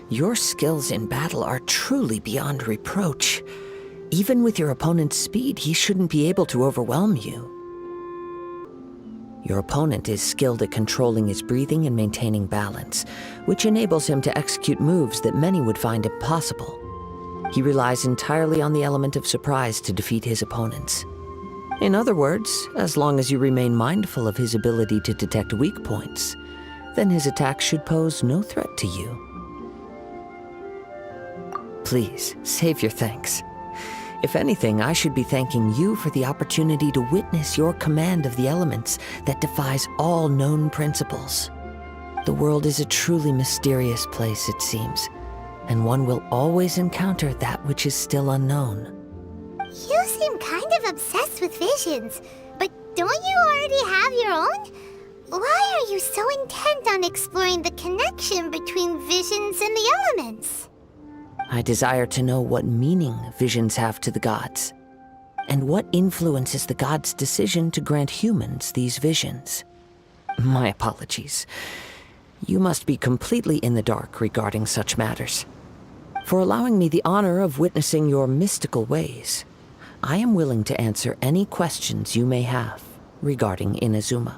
Your skills in battle are truly beyond reproach. Even with your opponent's speed, he shouldn't be able to overwhelm you. Your opponent is skilled at controlling his breathing and maintaining balance, which enables him to execute moves that many would find impossible. He relies entirely on the element of surprise to defeat his opponents. In other words, as long as you remain mindful of his ability to detect weak points, then his attack should pose no threat to you. Please, save your thanks. If anything, I should be thanking you for the opportunity to witness your command of the elements that defies all known principles. The world is a truly mysterious place, it seems, and one will always encounter that which is still unknown. You seem kind of obsessed with visions, but don't you already have your own? Why are you so intent on exploring the connection between visions and the elements? I desire to know what meaning visions have to the gods, and what influences the gods' decision to grant humans these visions. My apologies. You must be completely in the dark regarding such matters. For allowing me the honor of witnessing your mystical ways, I am willing to answer any questions you may have regarding Inazuma.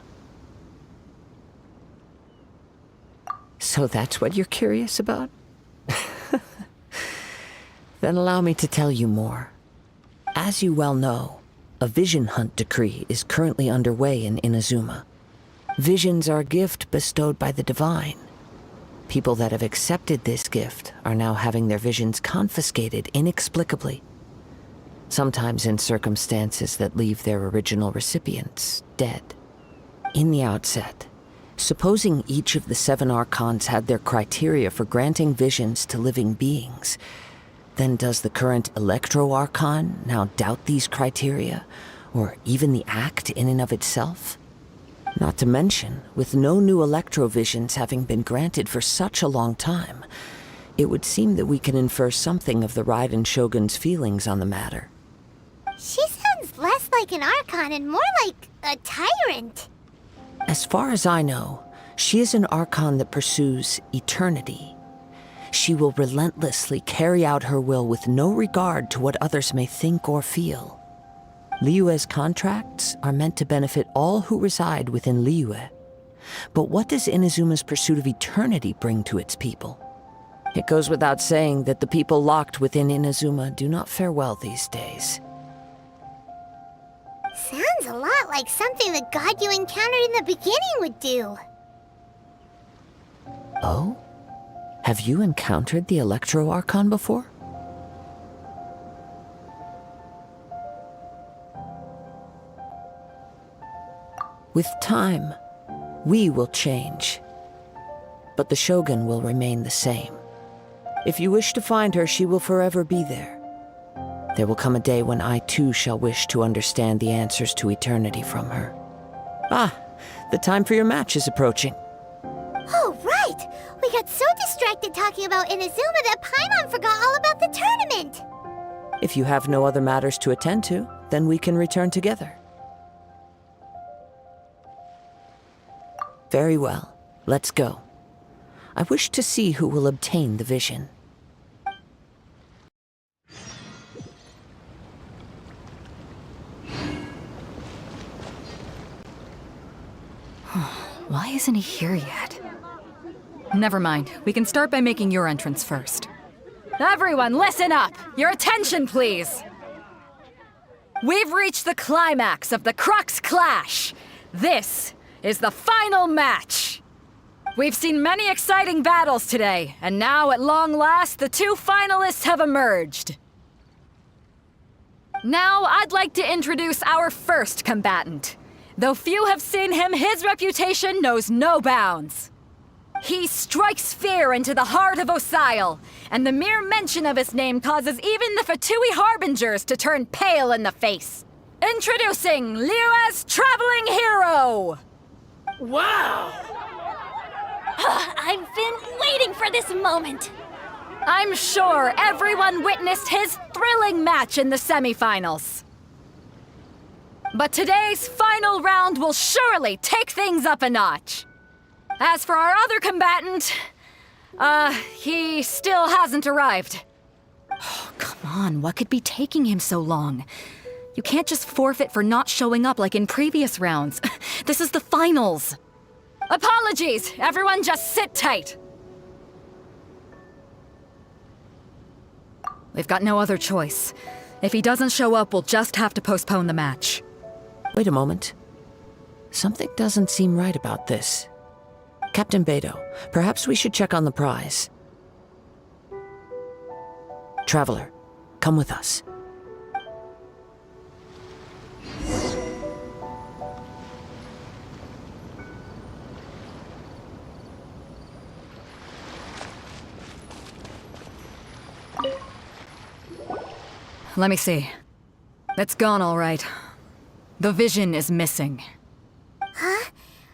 So that's what you're curious about? Then allow me to tell you more. As you well know, a vision hunt decree is currently underway in Inazuma. Visions are a gift bestowed by the divine. People that have accepted this gift are now having their visions confiscated inexplicably, sometimes in circumstances that leave their original recipients dead. In the outset, supposing each of the 7 archons had their criteria for granting visions to living beings, then does the current Electro-Archon now doubt these criteria, or even the act in and of itself? Not to mention, with no new Electro-Visions having been granted for such a long time, it would seem that we can infer something of the Raiden Shogun's feelings on the matter. She sounds less like an Archon and more like a tyrant. As far as I know, she is an Archon that pursues eternity. She will relentlessly carry out her will with no regard to what others may think or feel. Liyue's contracts are meant to benefit all who reside within Liyue. But what does Inazuma's pursuit of eternity bring to its people? It goes without saying that the people locked within Inazuma do not fare well these days. Sounds a lot like something the god you encountered in the beginning would do. Oh? Have you encountered the Electro-Archon before? With time, we will change, but the Shogun will remain the same. If you wish to find her, she will forever be there. There will come a day when I too shall wish to understand the answers to eternity from her. Ah, the time for your match is approaching. Oh, right! We got so distracted talking about Inazuma that Paimon forgot all about the tournament! If you have no other matters to attend to, then we can return together. Very well, let's go. I wish to see who will obtain the vision. Why isn't he here yet? Never mind. We can start by making your entrance first. Everyone, listen up! Your attention, please! We've reached the climax of the Crux Clash! This is the final match! We've seen many exciting battles today, and now, at long last, the 2 finalists have emerged. Now, I'd like to introduce our first combatant. Though few have seen him, his reputation knows no bounds. He strikes fear into the heart of Osile, and the mere mention of his name causes even the Fatui Harbingers to turn pale in the face. Introducing Liyue's traveling hero! Wow! I've been waiting for this moment! I'm sure everyone witnessed his thrilling match in the semifinals. But today's final round will surely take things up a notch. As for our other combatant, He still hasn't arrived. Oh, come on, what could be taking him so long? You can't just forfeit for not showing up like in previous rounds. This is the finals. Apologies! Everyone just sit tight! We've got no other choice. If he doesn't show up, we'll just have to postpone the match. Wait a moment. Something doesn't seem right about this. Captain Beto, perhaps we should check on the prize. Traveler, come with us. Let me see. It's gone all right. The vision is missing. Huh?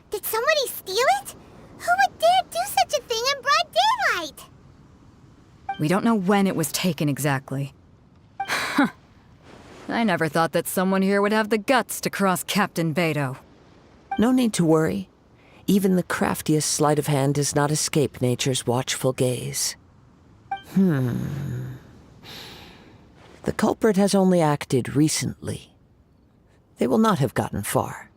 Did somebody steal it? Who would dare do such a thing in broad daylight? We don't know when it was taken exactly. I never thought that someone here would have the guts to cross Captain Beto. No need to worry. Even the craftiest sleight of hand does not escape nature's watchful gaze. The culprit has only acted recently. They will not have gotten far.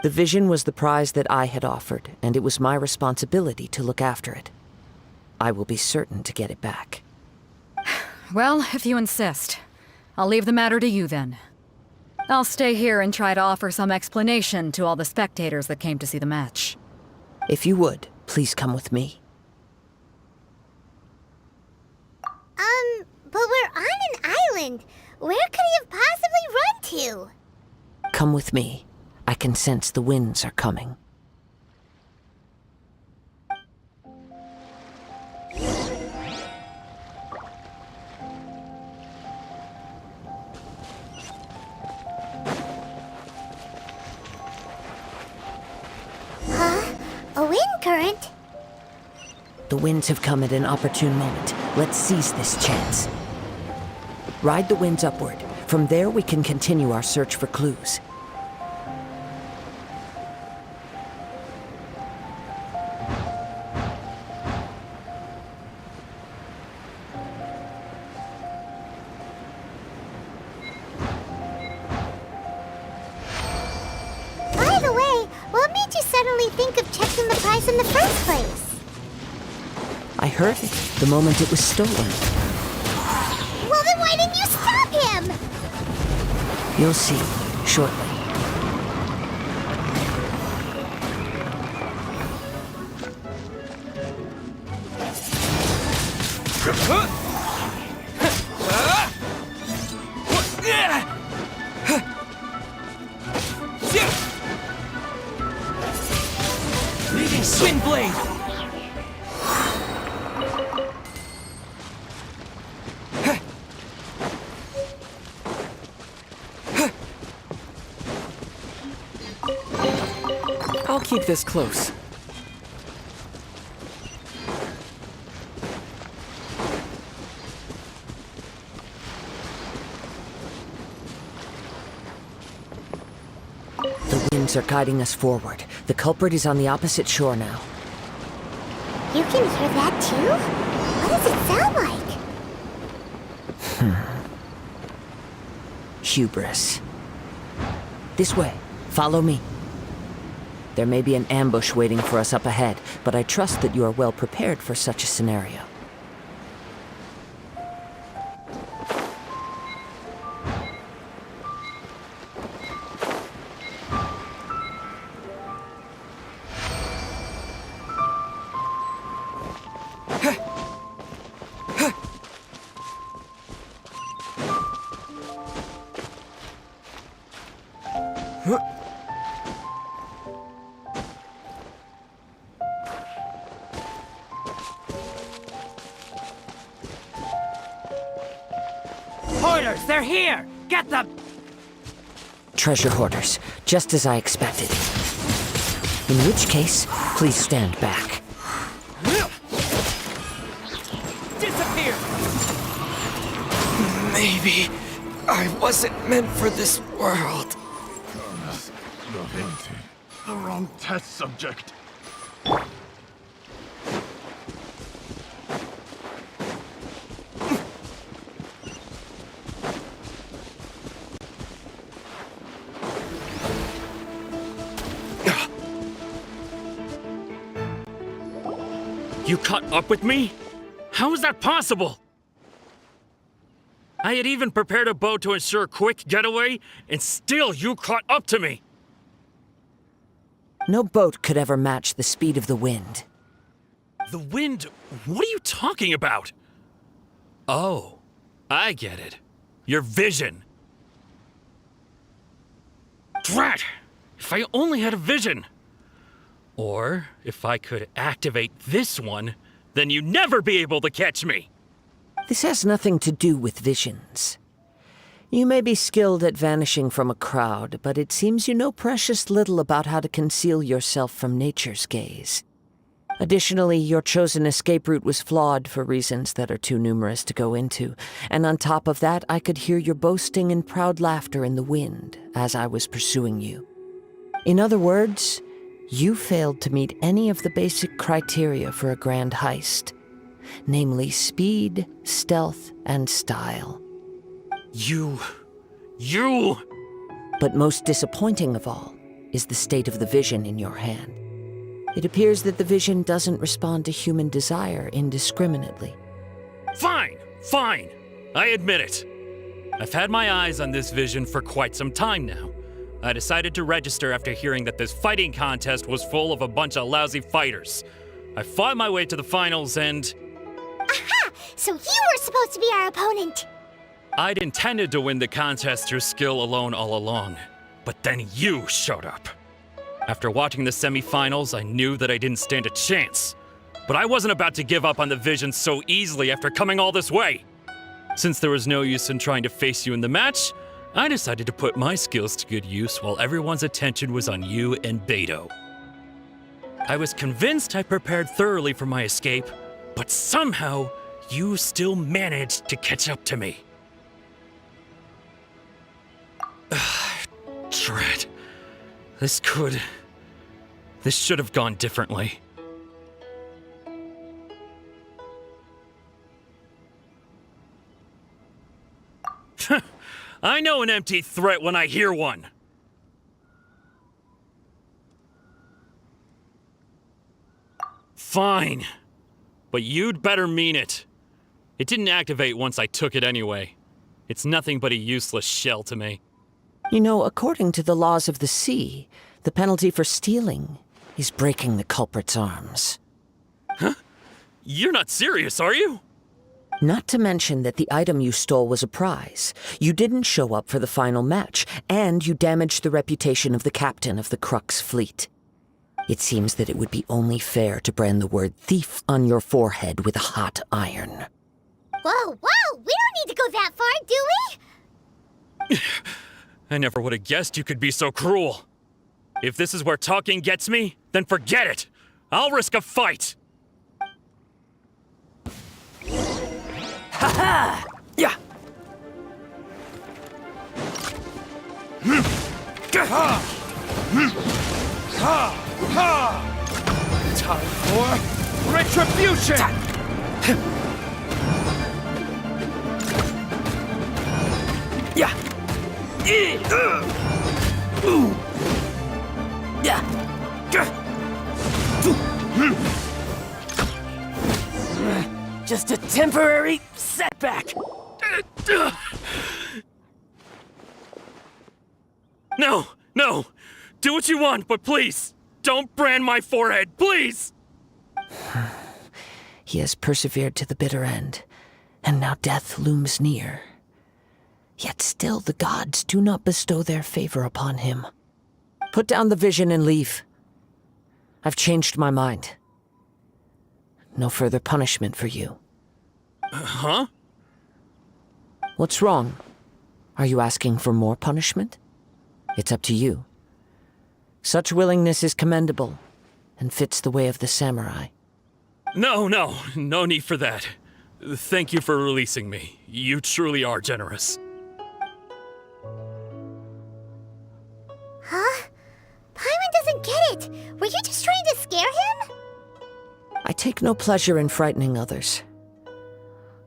The vision was the prize that I had offered, and it was my responsibility to look after it. I will be certain to get it back. Well, if you insist. I'll leave the matter to you then. I'll stay here and try to offer some explanation to all the spectators that came to see the match. If you would, please come with me. But we're on an island. Where could he have possibly run to? Come with me. I can sense the winds are coming. Huh? A wind current? The winds have come at an opportune moment. Let's seize this chance. Ride the winds upward. From there, we can continue our search for clues. By the way, what made you suddenly think of checking the prize in the first place? I heard it the moment it was stolen. Well, then why didn't you stop him? You'll see shortly. Leaving Swing Blade! I'll keep this close. The winds are guiding us forward. The culprit is on the opposite shore now. You can hear that too? What does it sound like? Hubris. This way. Follow me. There may be an ambush waiting for us up ahead, but I trust that you are well prepared for such a scenario. Hoarders, they're here! Get them! Treasure hoarders, just as I expected. In which case, please stand back. Disappear! Maybe I wasn't meant for this world. The wrong test subject. You caught up with me? How is that possible? I had even prepared a boat to ensure a quick getaway, and still you caught up to me! No boat could ever match the speed of the wind. The wind? What are you talking about? Oh, I get it. Your vision. Drat! If I only had a vision! Or, if I could activate this one, then you'd never be able to catch me! This has nothing to do with visions. You may be skilled at vanishing from a crowd, but it seems you know precious little about how to conceal yourself from nature's gaze. Additionally, your chosen escape route was flawed for reasons that are too numerous to go into, and on top of that, I could hear your boasting and proud laughter in the wind as I was pursuing you. In other words, you failed to meet any of the basic criteria for a grand heist, namely speed, stealth, and style. You... But most disappointing of all is the state of the vision in your hand. It appears that the vision doesn't respond to human desire indiscriminately. Fine! I admit it. I've had my eyes on this vision for quite some time now. I decided to register after hearing that this fighting contest was full of a bunch of lousy fighters. I fought my way to the finals and... Aha! So you were supposed to be our opponent! I'd intended to win the contest through skill alone all along, but then you showed up. After watching the semifinals, I knew that I didn't stand a chance. But I wasn't about to give up on the vision so easily after coming all this way. Since there was no use in trying to face you in the match, I decided to put my skills to good use while everyone's attention was on you and Beto. I was convinced I prepared thoroughly for my escape, but somehow you still managed to catch up to me. Drat. This should have gone differently. I know an empty threat when I hear one. Fine. But you'd better mean it. It didn't activate once I took it anyway. It's nothing but a useless shell to me. You know, according to the laws of the sea, the penalty for stealing is breaking the culprit's arms. Huh? You're not serious, are you? Not to mention that the item you stole was a prize. You didn't show up for the final match, and you damaged the reputation of the captain of the Crux fleet. It seems that it would be only fair to brand the word thief on your forehead with a hot iron. Whoa! We don't need to go that far, do we? I never would have guessed you could be so cruel. If this is where talking gets me, then forget it. I'll risk a fight. Ha-ha! Yeah! Time for retribution! Yeah! Just a temporary setback. No! Do what you want, but please, don't brand my forehead, please! He has persevered to the bitter end, and now death looms near. Yet still the gods do not bestow their favor upon him. Put down the vision and leave. I've changed my mind. No further punishment for you. Huh? What's wrong? Are you asking for more punishment? It's up to you. Such willingness is commendable, and fits the way of the samurai. No need for that. Thank you for releasing me. You truly are generous. Huh? Paimon doesn't get it. Were you just trying to scare him? I take no pleasure in frightening others.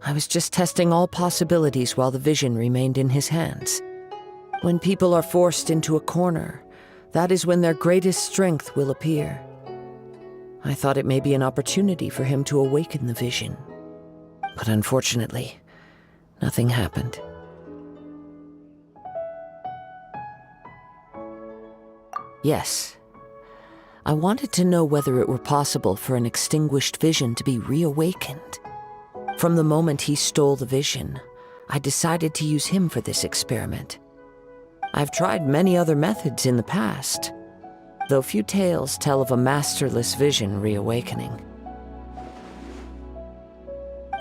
I was just testing all possibilities while the vision remained in his hands. When people are forced into a corner, that is when their greatest strength will appear. I thought it may be an opportunity for him to awaken the vision. But unfortunately, nothing happened. Yes. I wanted to know whether it were possible for an extinguished vision to be reawakened. From the moment he stole the vision, I decided to use him for this experiment. I've tried many other methods in the past, though few tales tell of a masterless vision reawakening.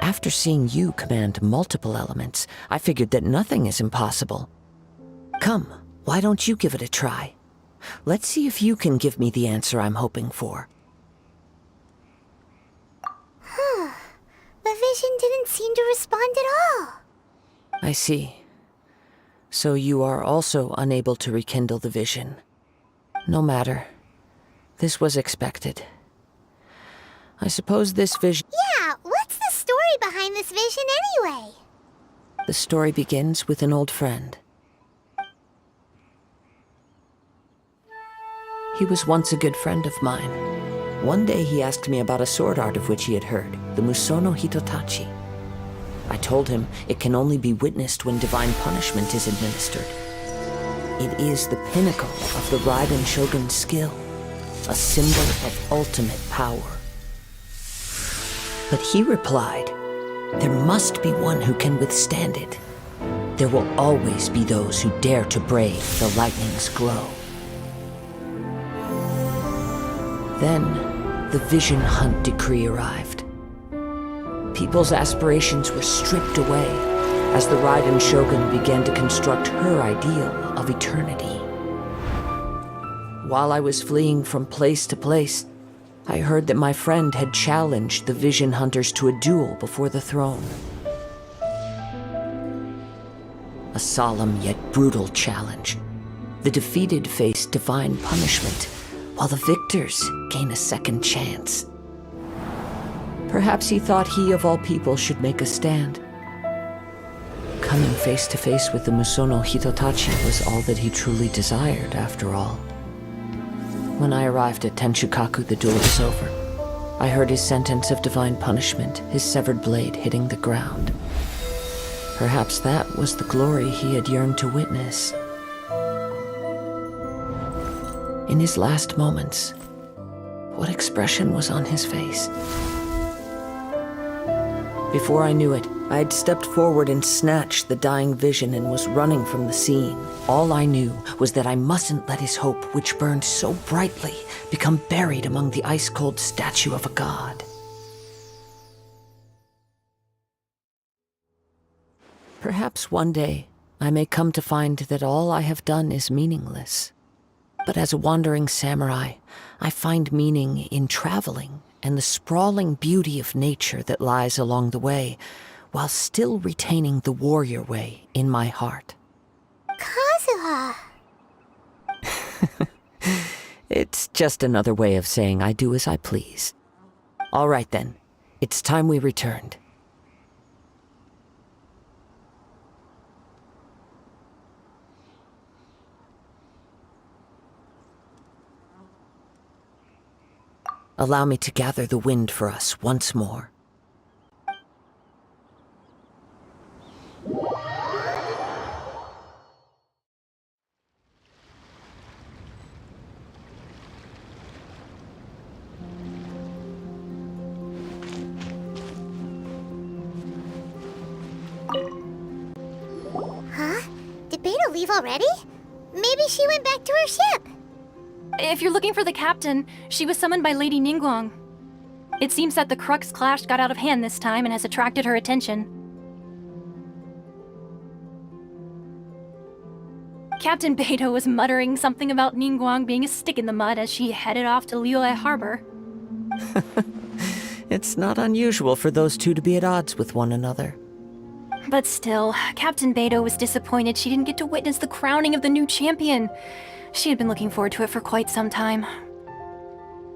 After seeing you command multiple elements, I figured that nothing is impossible. Come, why don't you give it a try? Let's see if you can give me the answer I'm hoping for. The vision didn't seem to respond at all. I see. So you are also unable to rekindle the vision. No matter. This was expected. I suppose this vision... Yeah, what's the story behind this vision anyway? The story begins with an old friend. He was once a good friend of mine. One day he asked me about a sword art of which he had heard, the Musono Hitotachi. I told him it can only be witnessed when divine punishment is administered. It is the pinnacle of the Raiden Shogun's skill, a symbol of ultimate power. But he replied, there must be one who can withstand it. There will always be those who dare to brave the lightning's glow. Then, the Vision Hunt decree arrived. People's aspirations were stripped away as the Raiden Shogun began to construct her ideal of eternity. While I was fleeing from place to place, I heard that my friend had challenged the Vision Hunters to a duel before the throne. A solemn yet brutal challenge. The defeated face divine punishment, while the victors gain a second chance. Perhaps he thought he of all people should make a stand. Coming face to face with the Musono Hitotachi was all that he truly desired, after all. When I arrived at Tenshukaku, the duel was over. I heard his sentence of divine punishment, his severed blade hitting the ground. Perhaps that was the glory he had yearned to witness. In his last moments, what expression was on his face? Before I knew it, I had stepped forward and snatched the dying vision and was running from the scene. All I knew was that I mustn't let his hope, which burned so brightly, become buried among the ice-cold statue of a god. Perhaps one day I may come to find that all I have done is meaningless. But as a wandering samurai, I find meaning in traveling and the sprawling beauty of nature that lies along the way, while still retaining the warrior way in my heart. Kazuha! It's just another way of saying I do as I please. All right then, it's time we returned. Allow me to gather the wind for us once more. Huh? Did Beta leave already? Maybe she went back to her ship. If you're looking for the captain, she was summoned by Lady Ningguang. It seems that the Crux clash got out of hand this time and has attracted her attention. Captain Beidou was muttering something about Ningguang being a stick in the mud as she headed off to Liyue Harbor. It's not unusual for those two to be at odds with one another. But still, Captain Beidou was disappointed she didn't get to witness the crowning of the new champion. She had been looking forward to it for quite some time.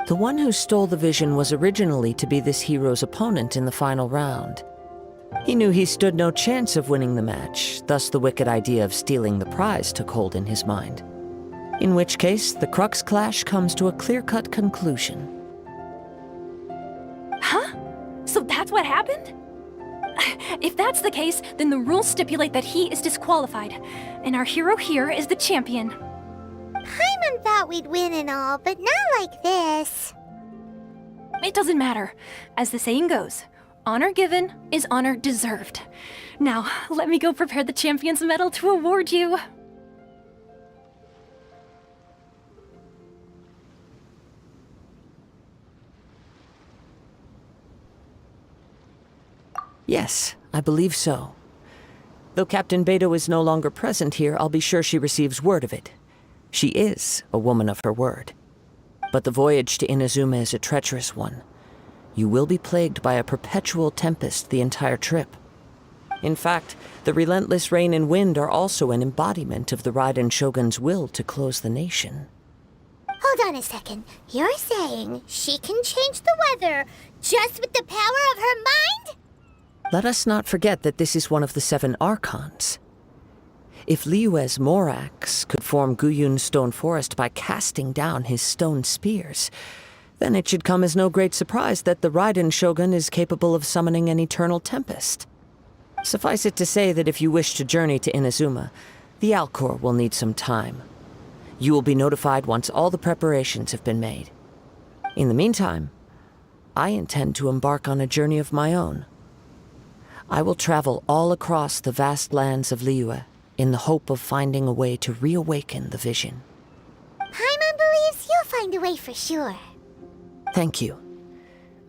The one who stole the vision was originally to be this hero's opponent in the final round. He knew he stood no chance of winning the match, thus the wicked idea of stealing the prize took hold in his mind. In which case, the Crux clash comes to a clear-cut conclusion. So that's what happened? If that's the case, then the rules stipulate that he is disqualified, and our hero here is the champion. Paimon thought we'd win and all, but not like this. It doesn't matter. As the saying goes, honor given is honor deserved. Now, let me go prepare the champion's medal to award you. Yes, I believe so. Though Captain Beidou is no longer present here, I'll be sure she receives word of it. She is a woman of her word. But the voyage to Inazuma is a treacherous one. You will be plagued by a perpetual tempest the entire trip. In fact, the relentless rain and wind are also an embodiment of the Raiden Shogun's will to close the nation. Hold on a second. You're saying she can change the weather just with the power of her mind? Let us not forget that this is one of the 7 Archons. If Liyue's Morax could form Guyun's stone forest by casting down his stone spears, then it should come as no great surprise that the Raiden Shogun is capable of summoning an eternal tempest. Suffice it to say that if you wish to journey to Inazuma, the Alcor will need some time. You will be notified once all the preparations have been made. In the meantime, I intend to embark on a journey of my own. I will travel all across the vast lands of Liyue in the hope of finding a way to reawaken the vision. Paimon believes you'll find a way for sure. Thank you.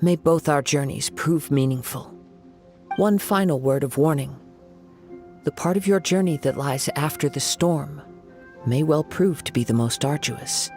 May both our journeys prove meaningful. One final word of warning. The part of your journey that lies after the storm may well prove to be the most arduous.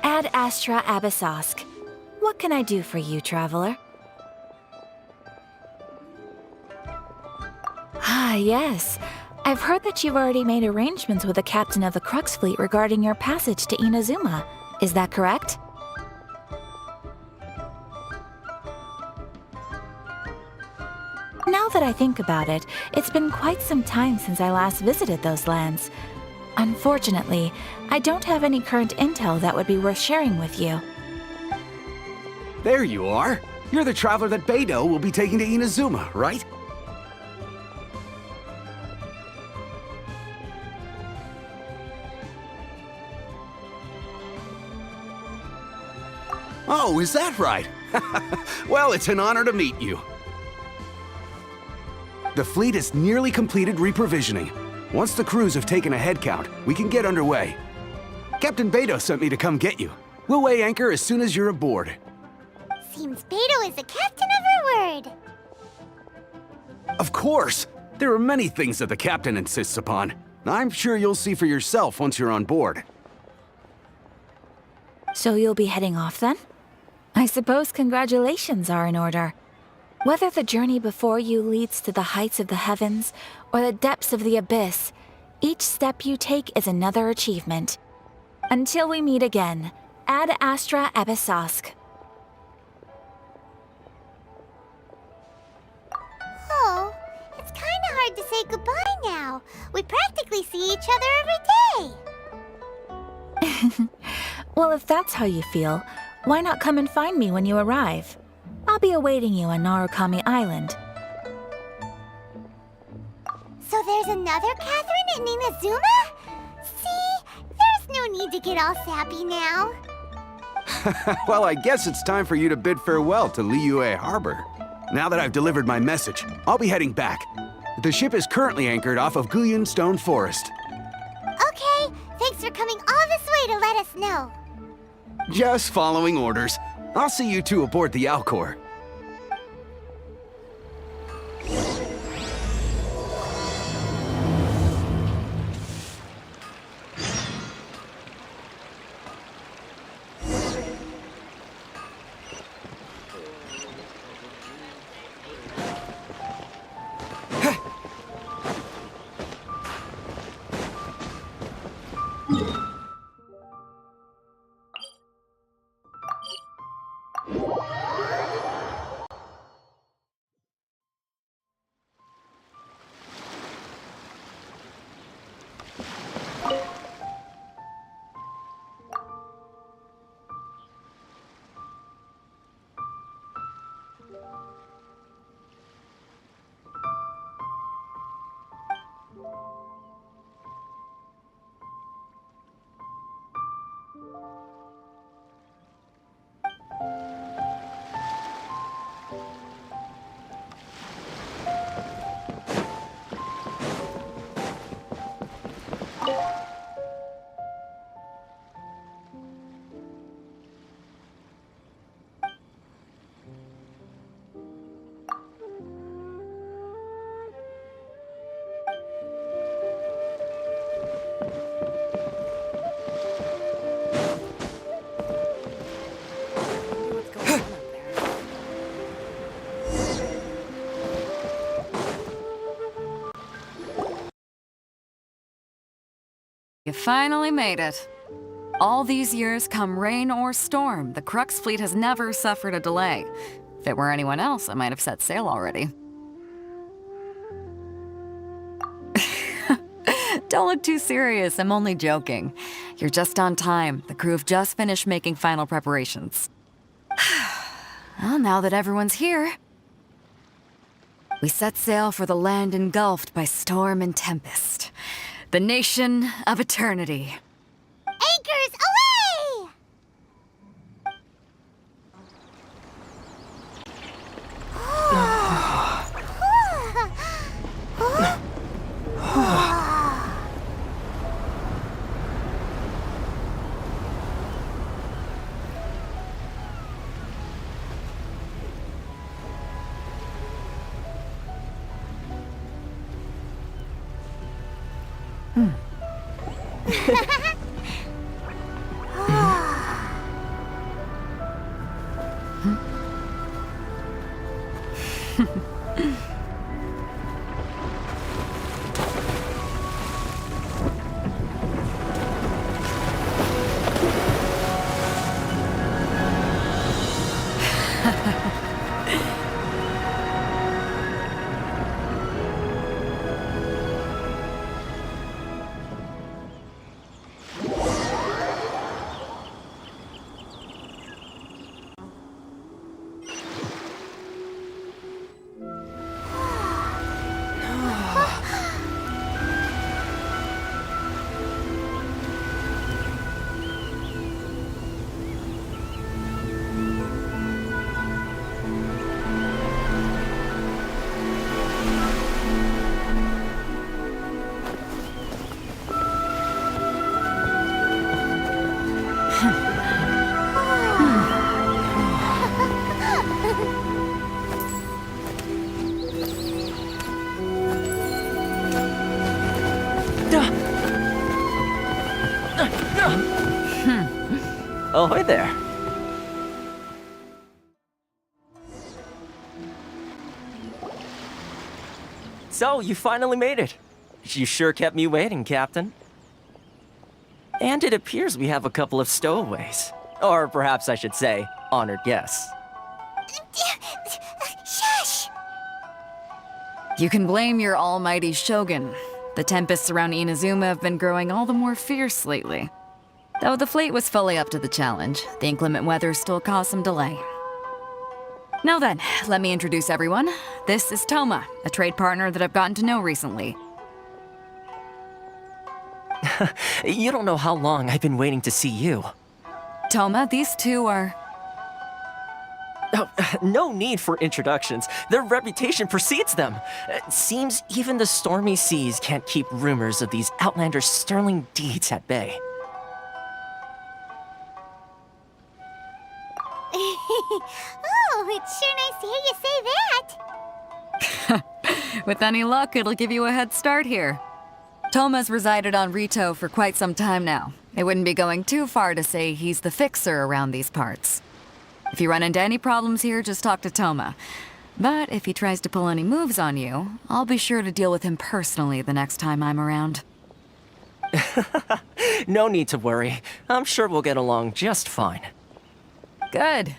Ad Astra Abyssosk. What can I do for you, traveler? Ah, yes. I've heard that you've already made arrangements with the captain of the Crux fleet regarding your passage to Inazuma. Is that correct? Now that I think about it, it's been quite some time since I last visited those lands. Unfortunately, I don't have any current intel that would be worth sharing with you. There you are. You're the traveler that Beidou will be taking to Inazuma, right? Oh, is that right? Well, it's an honor to meet you. The fleet has nearly completed reprovisioning. Once the crews have taken a head count, we can get underway. Captain Beidou sent me to come get you. We'll weigh anchor as soon as you're aboard. Seems Beidou is the captain of her word. Of course! There are many things that the captain insists upon. I'm sure you'll see for yourself once you're on board. So you'll be heading off then? I suppose congratulations are in order. Whether the journey before you leads to the heights of the heavens or the depths of the abyss, each step you take is another achievement. Until we meet again, Ad Astra Abyssosk. Oh, it's kind of hard to say goodbye now. We practically see each other every day. Well, if that's how you feel, why not come and find me when you arrive? I'll be awaiting you on Narukami Island. So there's another Catherine in Inazuma? See? There's no need to get all sappy now. Well, I guess it's time for you to bid farewell to Liyue Harbor. Now that I've delivered my message, I'll be heading back. The ship is currently anchored off of Guyun Stone Forest. Okay, thanks for coming all this way to let us know. Just following orders. I'll see you two aboard the Alcor. You finally made it. All these years, come rain or storm, the Crux fleet has never suffered a delay. If it were anyone else, I might have set sail already. Don't look too serious, I'm only joking. You're just on time. The crew have just finished making final preparations. Well, now that everyone's here, we set sail for the land engulfed by storm and tempest. The nation of eternity. Anchors away! Ahoy there. So, you finally made it. You sure kept me waiting, Captain. And it appears we have a couple of stowaways. Or perhaps I should say, honored guests. Shush! You can blame your almighty Shogun. The tempests around Inazuma have been growing all the more fierce lately. Though the fleet was fully up to the challenge, the inclement weather still caused some delay. Now then, let me introduce everyone. This is Toma, a trade partner that I've gotten to know recently. You don't know how long I've been waiting to see you. Toma, these two are... Oh, no need for introductions. Their reputation precedes them. It seems even the stormy seas can't keep rumors of these Outlanders' sterling deeds at bay. Oh, it's sure nice to hear you say that. With any luck, it'll give you a head start here. Toma's resided on Rito for quite some time now. It wouldn't be going too far to say he's the fixer around these parts. If you run into any problems here, just talk to Toma. But if he tries to pull any moves on you, I'll be sure to deal with him personally the next time I'm around. No need to worry. I'm sure we'll get along just fine. Good.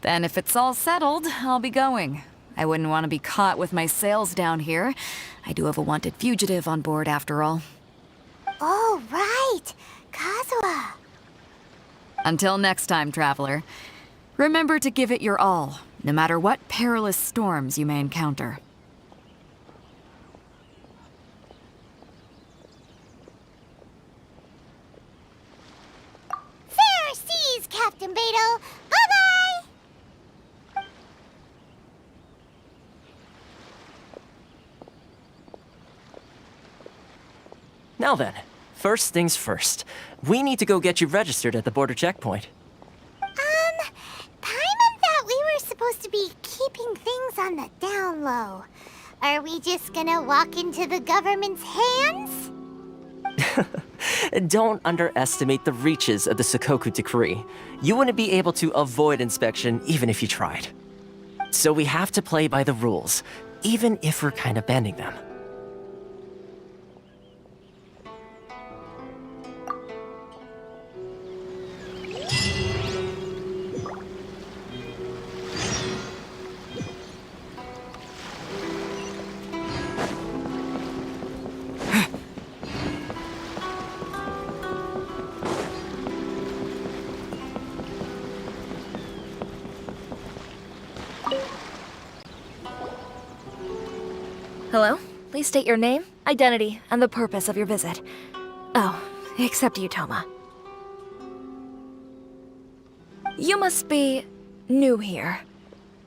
Then if it's all settled, I'll be going. I wouldn't want to be caught with my sails down here. I do have a wanted fugitive on board after all. Oh, right. Kazuha. Until next time, traveler. Remember to give it your all, no matter what perilous storms you may encounter. Fair seas, Captain Beto. Bye-bye. Now then, first things first. We need to go get you registered at the border checkpoint. Paimon thought we were supposed to be keeping things on the down low. Are we just gonna walk into the government's hands? Don't underestimate the reaches of the Sakoku Decree. You wouldn't be able to avoid inspection even if you tried. So we have to play by the rules, even if we're kind of bending them. Hello? Please state your name, identity, and the purpose of your visit. Oh, except you, Toma. You must be new here.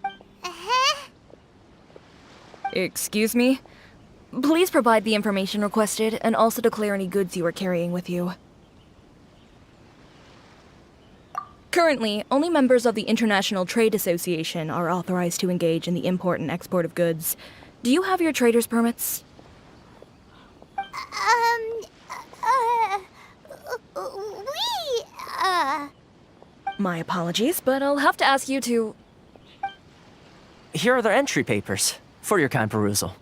Uh-huh. Excuse me? Please provide the information requested and also declare any goods you are carrying with you. Currently, only members of the International Trade Association are authorized to engage in the import and export of goods. Do you have your trader's permits? My apologies, but I'll have to ask you to... Here are their entry papers, for your kind perusal.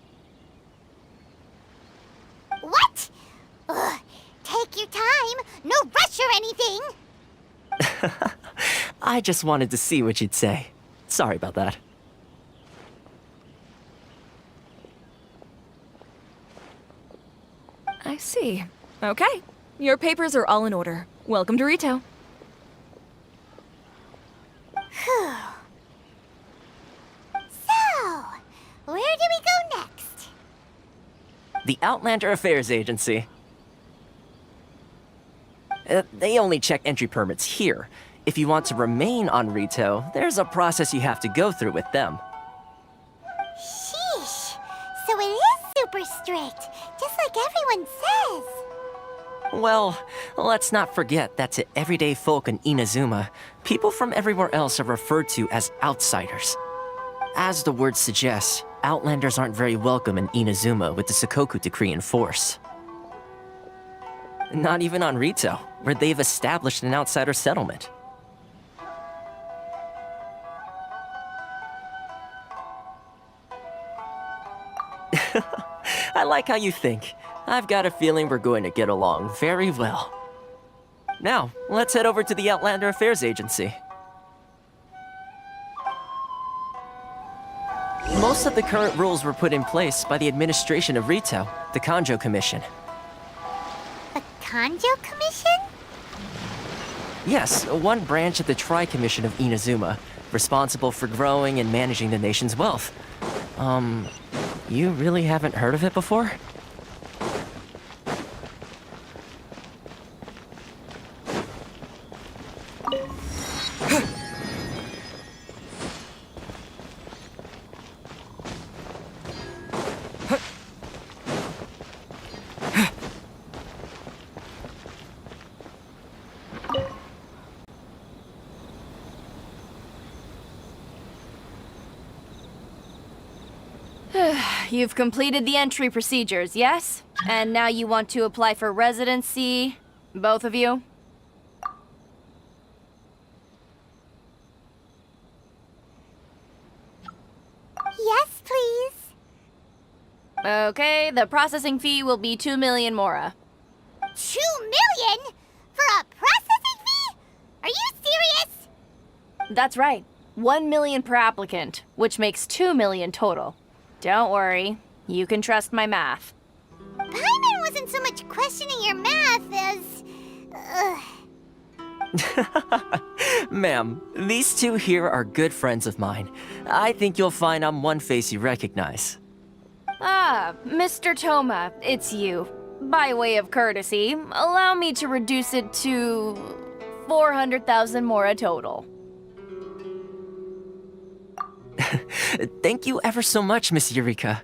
What? Ugh, take your time. No rush or anything. I just wanted to see what you'd say. Sorry about that. I see. Okay. Your papers are all in order. Welcome to Rito. Whew. So, where do we go next? The Outlander Affairs Agency. They only check entry permits here. If you want to remain on Rito, there's a process you have to go through with them. Sheesh. So it is super strict, just like everyone says. Well, let's not forget that to everyday folk in Inazuma, people from everywhere else are referred to as outsiders. As the word suggests, Outlanders aren't very welcome in Inazuma with the Sakoku Decree in force. Not even on Rito, where they've established an outsider settlement. I like how you think. I've got a feeling we're going to get along very well. Now, let's head over to the Outlander Affairs Agency. Most of the current rules were put in place by the administration of Rito, the Kanjo Commission. The Kanjo Commission? Yes, one branch of the Tri-Commission of Inazuma, responsible for growing and managing the nation's wealth. You really haven't heard of it before? You've completed the entry procedures, yes? And now you want to apply for residency, both of you? Yes, please. Okay, the processing fee will be 2 million mora. 2 million? For a processing fee? Are you serious? That's right. 1 million per applicant, which makes 2 million total. Don't worry, you can trust my math. Paimon wasn't so much questioning your math as... Ma'am, these two here are good friends of mine. I think you'll find I'm one face you recognize. Ah, Mr. Toma, it's you. By way of courtesy, allow me to reduce it to 400,000 mora total. Thank you ever so much, Miss Eureka.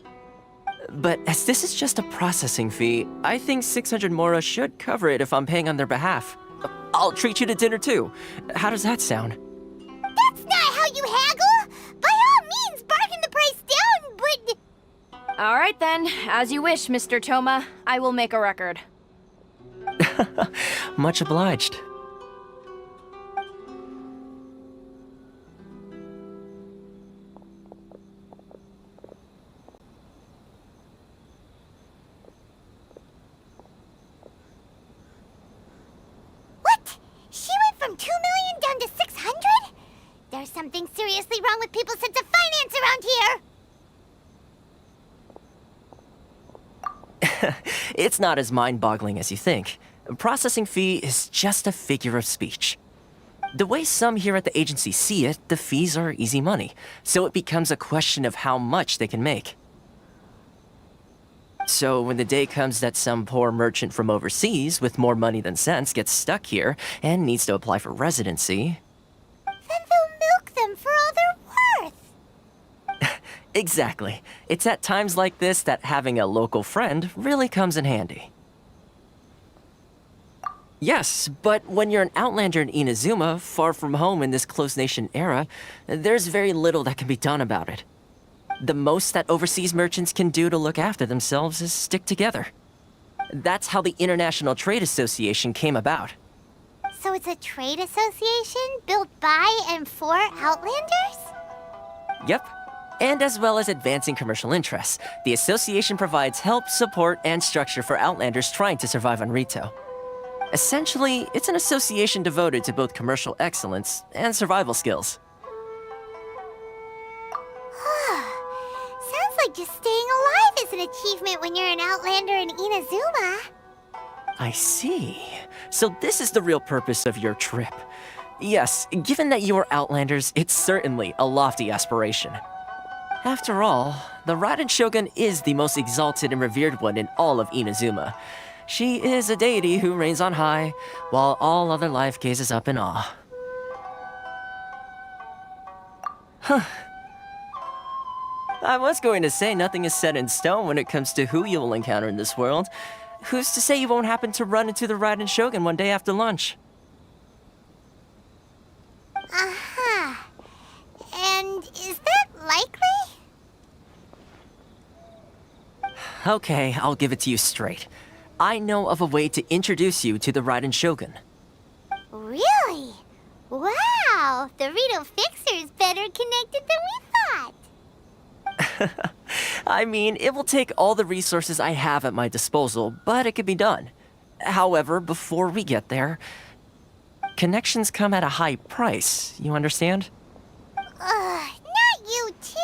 But as this is just a processing fee, I think 600 mora should cover it if I'm paying on their behalf. I'll treat you to dinner too. How does that sound? That's not how you haggle! By all means, bargain the price down, but... All right then, as you wish, Mr. Toma. I will make a record. Much obliged. What? She went from 2 million down to 600? There's something seriously wrong with people's sense of finance around here! It's not as mind-boggling as you think. A processing fee is just a figure of speech. The way some here at the agency see it, the fees are easy money, so it becomes a question of how much they can make. So when the day comes that some poor merchant from overseas with more money than sense gets stuck here and needs to apply for residency... Then they'll milk them for all they're worth! Exactly. It's at times like this that having a local friend really comes in handy. Yes, but when you're an outlander in Inazuma, far from home in this close nation era, there's very little that can be done about it. The most that overseas merchants can do to look after themselves is stick together. That's how the International Trade Association came about. So it's a trade association built by and for Outlanders? Yep. And as well as advancing commercial interests, the association provides help, support, and structure for Outlanders trying to survive on Rito. Essentially, it's an association devoted to both commercial excellence and survival skills. Sounds like just staying alive is an achievement when you're an Outlander in Inazuma. I see. So this is the real purpose of your trip. Yes, given that you are Outlanders, it's certainly a lofty aspiration. After all, the Raiden Shogun is the most exalted and revered one in all of Inazuma. She is a deity who reigns on high, while all other life gazes up in awe. Huh. I was going to say nothing is set in stone when it comes to who you will encounter in this world. Who's to say you won't happen to run into the Raiden Shogun one day after lunch? Uh-huh. And is that likely? Okay, I'll give it to you straight. I know of a way to introduce you to the Raiden Shogun. Really? Wow! The Rito Fixer's better connected than we thought. I mean, it will take all the resources I have at my disposal, but it can be done. However, before we get there, connections come at a high price, you understand? Not you too!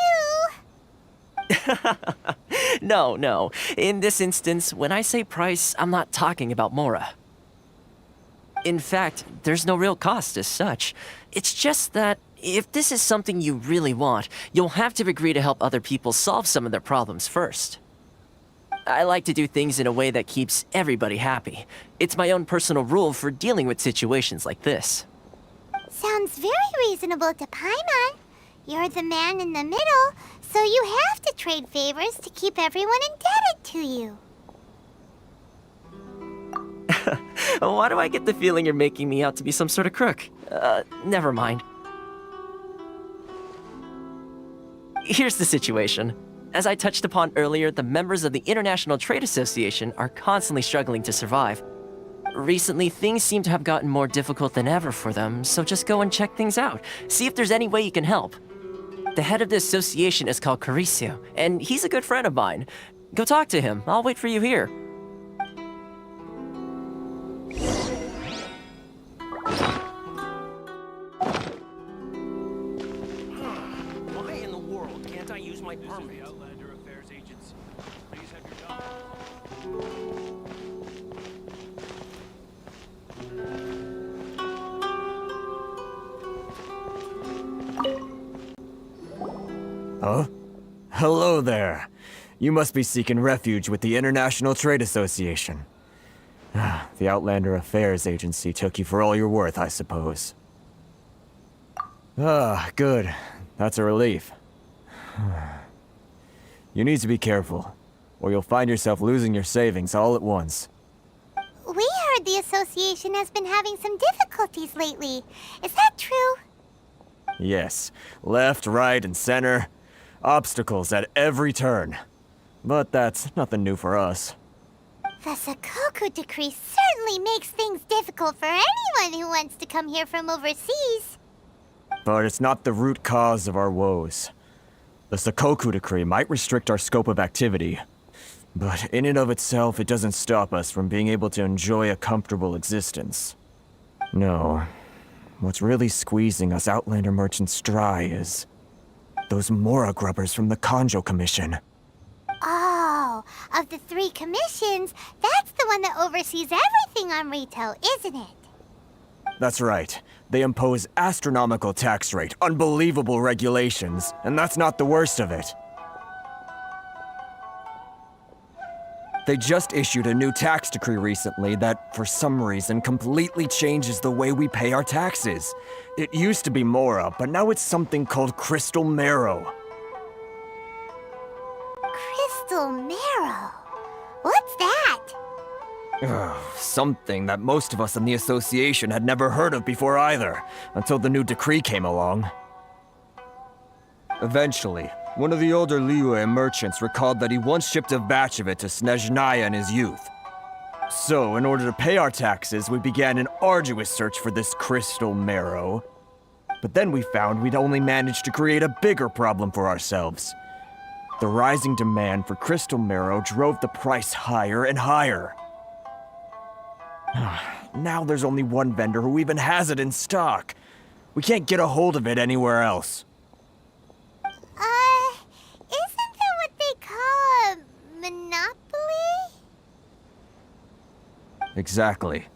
No. In this instance, when I say price, I'm not talking about Mora. In fact, there's no real cost as such. It's just that if this is something you really want, you'll have to agree to help other people solve some of their problems first. I like to do things in a way that keeps everybody happy. It's my own personal rule for dealing with situations like this. Sounds very reasonable to Paimon. You're the man in the middle, so you have to trade favors to keep everyone indebted to you. Why do I get the feeling you're making me out to be some sort of crook? Never mind. Here's the situation. As I touched upon earlier, the members of the International Trade Association are constantly struggling to survive. Recently, things seem to have gotten more difficult than ever for them, so just go and check things out. See if there's any way you can help. The head of the association is called Caricio, and he's a good friend of mine. Go talk to him. I'll wait for you here. Why in the world can't I use my permit? Huh? Hello there. You must be seeking refuge with the International Trade Association. The Outlander Affairs Agency took you for all you're worth, I suppose. Good. That's a relief. You need to be careful, or you'll find yourself losing your savings all at once. We heard the association has been having some difficulties lately. Is that true? Yes. Left, right, and center. Obstacles at every turn. But that's nothing new for us. The Sakoku decree certainly makes things difficult for anyone who wants to come here from overseas. But it's not the root cause of our woes. The Sakoku decree might restrict our scope of activity, but in and of itself, it doesn't stop us from being able to enjoy a comfortable existence. No. What's really squeezing us Outlander merchants dry is those Mora grubbers from the Kanjo Commission. Oh, of the 3 commissions, that's the one that oversees everything on Rito, isn't it? That's right. They impose astronomical tax rate, unbelievable regulations, and that's not the worst of it. They just issued a new tax decree recently that, for some reason, completely changes the way we pay our taxes. It used to be Mora, but now it's something called Crystal Marrow. Crystal Marrow? What's that? Something that most of us in the association had never heard of before either, until the new decree came along. Eventually, one of the older Liyue merchants recalled that he once shipped a batch of it to Snezhnaya in his youth. So, in order to pay our taxes, we began an arduous search for this crystal marrow. But then we found we'd only managed to create a bigger problem for ourselves. The rising demand for crystal marrow drove the price higher and higher. Now there's only one vendor who even has it in stock. We can't get a hold of it anywhere else. Isn't that what they call a monopoly? Exactly.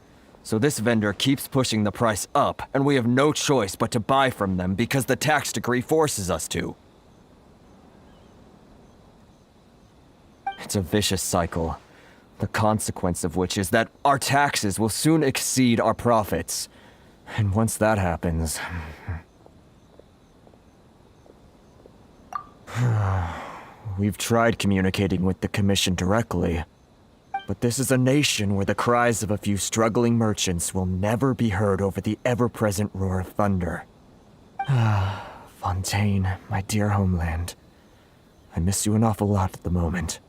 So this vendor keeps pushing the price up, and we have no choice but to buy from them because the tax decree forces us to. It's a vicious cycle, the consequence of which is that our taxes will soon exceed our profits. And once that happens... We've tried communicating with the Commission directly, but this is a nation where the cries of a few struggling merchants will never be heard over the ever-present roar of thunder. Fontaine, my dear homeland. I miss you an awful lot at the moment.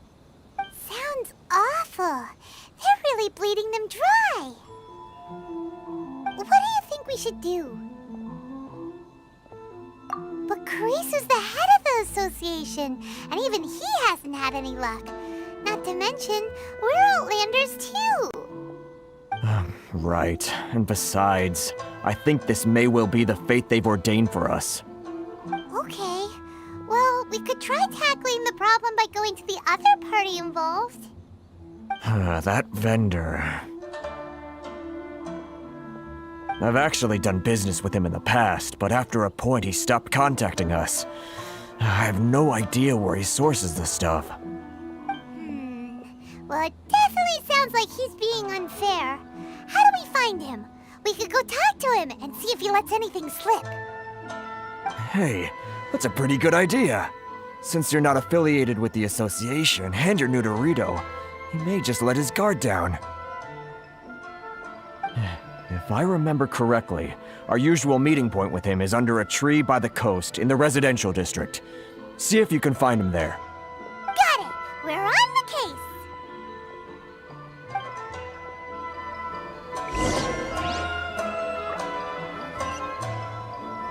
Sounds awful. They're really bleeding them dry. What do you think we should do? But Cariso's the head of the association, and even he hasn't had any luck. Not to mention, we're Outlanders too. Right. And besides, I think this may well be the fate they've ordained for us. Okay. Well, we could try tackling the problem by going to the other party involved. That vendor. I've actually done business with him in the past, but after a point he stopped contacting us. I have no idea where he sources this stuff. Well, it definitely sounds like he's being unfair. How do we find him? We could go talk to him and see if he lets anything slip. Hey, that's a pretty good idea. Since you're not affiliated with the association and you're new to Rito, he may just let his guard down. If I remember correctly, our usual meeting point with him is under a tree by the coast in the residential district. See if you can find him there. Got it! We're on the case!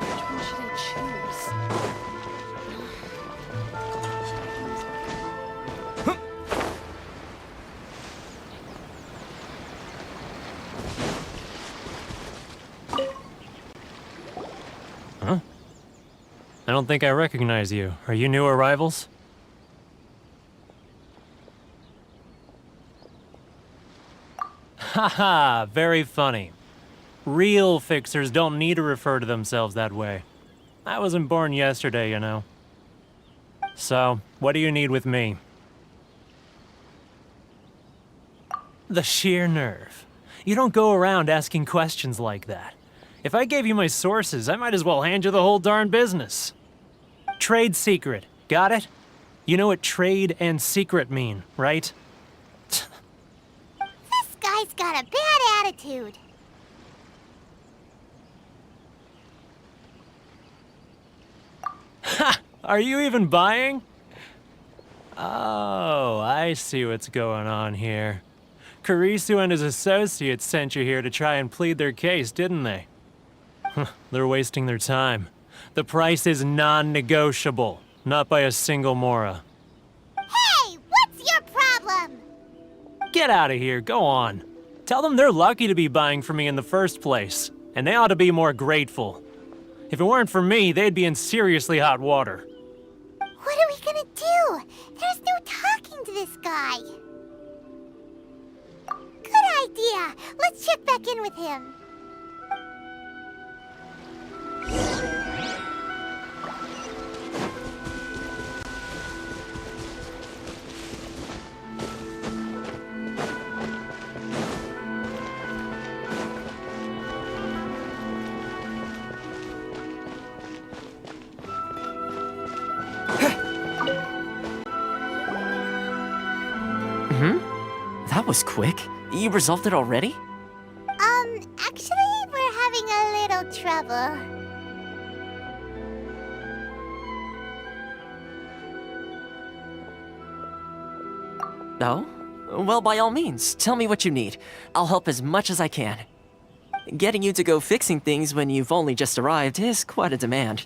Which one should I choose? Huh? I don't think I recognize you. Are you new arrivals? Haha, very funny. Real fixers don't need to refer to themselves that way. I wasn't born yesterday, you know. So, what do you need with me? The sheer nerve. You don't go around asking questions like that. If I gave you my sources, I might as well hand you the whole darn business. Trade secret, got it? You know what trade and secret mean, right? This guy's got a bad attitude. Ha! Are you even buying? Oh, I see what's going on here. Kurisu and his associates sent you here to try and plead their case, didn't they? They're wasting their time. The price is non-negotiable, not by a single mora. Hey, what's your problem? Get out of here, go on. Tell them they're lucky to be buying from me in the first place, and they ought to be more grateful. If it weren't for me, they'd be in seriously hot water. What are we gonna do? There's no talking to this guy. Good idea. Let's check back in with him. That was quick. You resolved it already? Actually, we're having a little trouble. No? Well, by all means, tell me what you need. I'll help as much as I can. Getting you to go fixing things when you've only just arrived is quite a demand.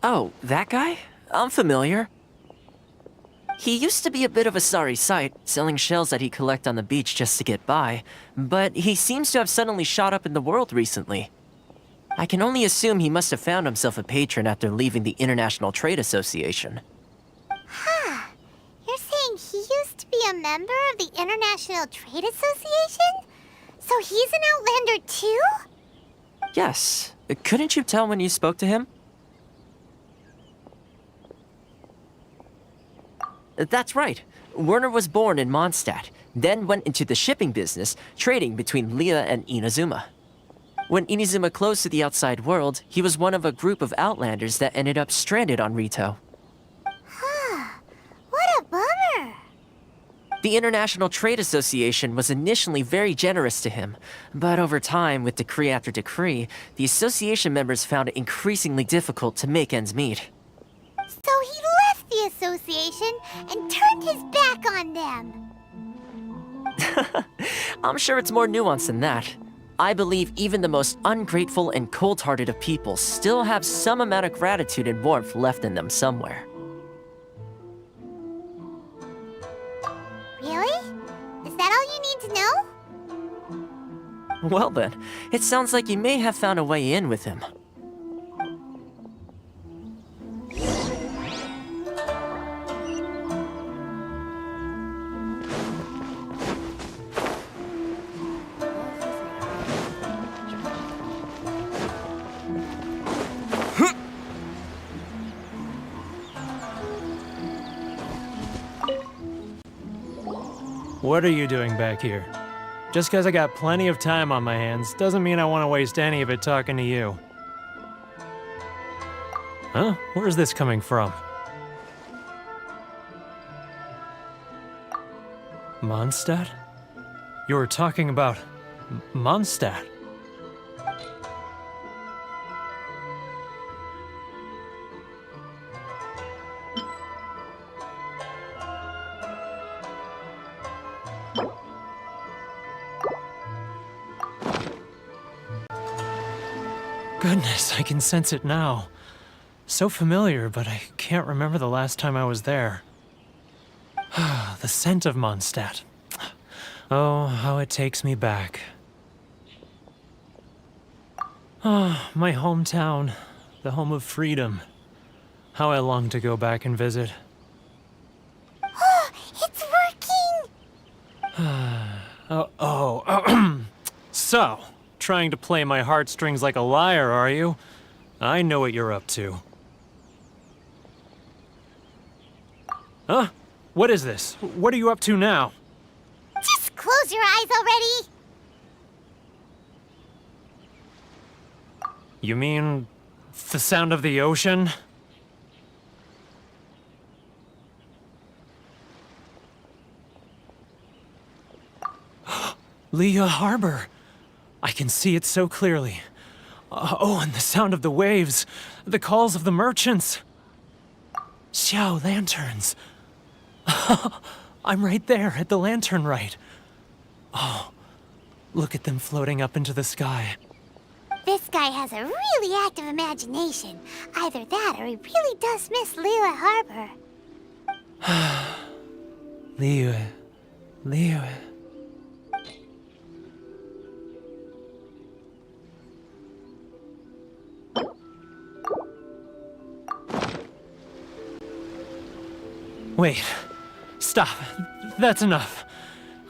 Oh, that guy? I'm familiar. He used to be a bit of a sorry sight, selling shells that he'd collect on the beach just to get by, but he seems to have suddenly shot up in the world recently. I can only assume he must have found himself a patron after leaving the International Trade Association. Huh. You're saying he used to be a member of the International Trade Association? So he's an Outlander too? Yes. Couldn't you tell when you spoke to him? That's right. Werner was born in Mondstadt, then went into the shipping business, trading between Leah and Inazuma. When Inazuma closed to the outside world, he was one of a group of Outlanders that ended up stranded on Rito. What a bummer. The International Trade Association was initially very generous to him, but over time, with decree after decree, the association members found it increasingly difficult to make ends meet. So he left the association and turned his back on them. I'm sure it's more nuanced than that. I believe even the most ungrateful and cold-hearted of people still have some amount of gratitude and warmth left in them somewhere. Really? Is that all you need to know? Well then, it sounds like you may have found a way in with him. What are you doing back here? Just because I got plenty of time on my hands doesn't mean I want to waste any of it talking to you. Huh? Where's this coming from? Mondstadt? You were talking about Mondstadt. Goodness, I can sense it now. So familiar, but I can't remember the last time I was there. The scent of Mondstadt. Oh, how it takes me back. Ah, my hometown, the home of freedom. How I long to go back and visit. Oh, it's working! So, trying to play my heartstrings like a liar, are you? I know what you're up to. Huh? What is this? What are you up to now? Just close your eyes already! You mean the sound of the ocean? Leah Harbor. I can see it so clearly. Oh, and the sound of the waves, the calls of the merchants. Xiao lanterns. I'm right there at the lantern right. Oh, look at them floating up into the sky. This guy has a really active imagination. Either that or he really does miss Liyue Harbor. Liyue. Wait. Stop. That's enough.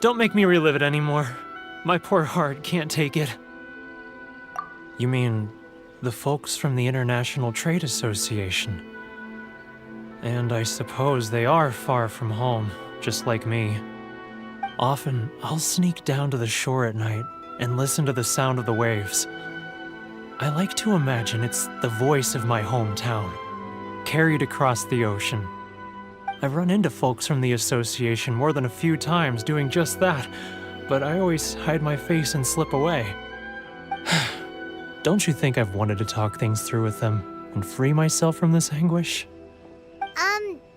Don't make me relive it anymore. My poor heart can't take it. You mean the folks from the International Trade Association? And I suppose they are far from home, just like me. Often, I'll sneak down to the shore at night and listen to the sound of the waves. I like to imagine it's the voice of my hometown, carried across the ocean. I've run into folks from the association more than a few times doing just that, but I always hide my face and slip away. Don't you think I've wanted to talk things through with them and free myself from this anguish?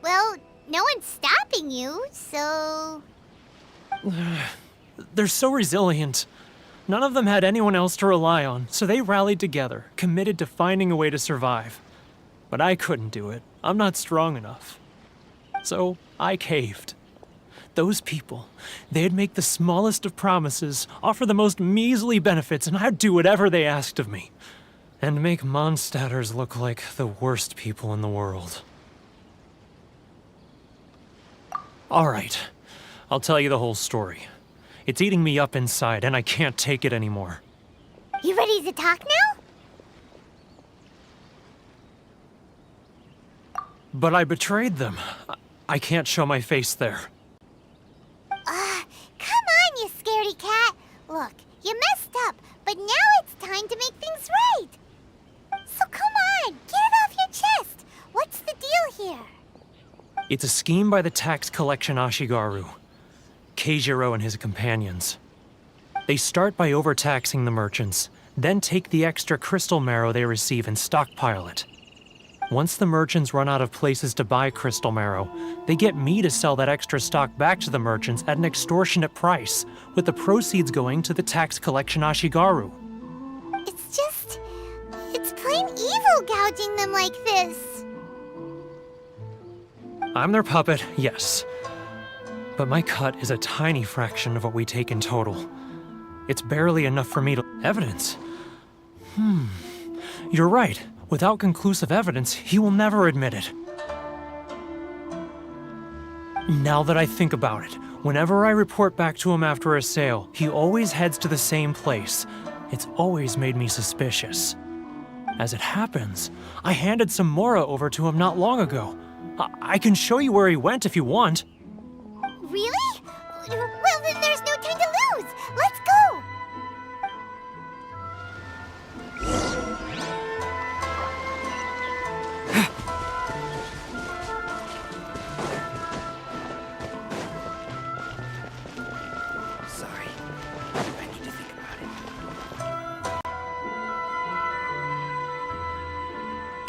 Well, no one's stopping you, so... They're so resilient. None of them had anyone else to rely on, so they rallied together, committed to finding a way to survive. But I couldn't do it. I'm not strong enough. So I caved. Those people, they'd make the smallest of promises, offer the most measly benefits, and I'd do whatever they asked of me. And make Mondstadters look like the worst people in the world. All right, I'll tell you the whole story. It's eating me up inside, and I can't take it anymore. You ready to talk now? But I betrayed them. I can't show my face there. Come on, you scaredy cat. Look, you messed up, but now it's time to make things right. So come on, get it off your chest. What's the deal here? It's a scheme by the tax collection Ashigaru, Keijiro and his companions. They start by overtaxing the merchants, then take the extra crystal marrow they receive and stockpile it. Once the merchants run out of places to buy crystal marrow, they get me to sell that extra stock back to the merchants at an extortionate price, with the proceeds going to the tax collection Ashigaru. It's plain evil gouging them like this. I'm their puppet, yes. But my cut is a tiny fraction of what we take in total. It's barely enough for me to... Evidence? You're right. Without conclusive evidence, he will never admit it. Now that I think about it, whenever I report back to him after a sale, he always heads to the same place. It's always made me suspicious. As it happens, I handed some Mora over to him not long ago. I can show you where he went if you want. Really? Well,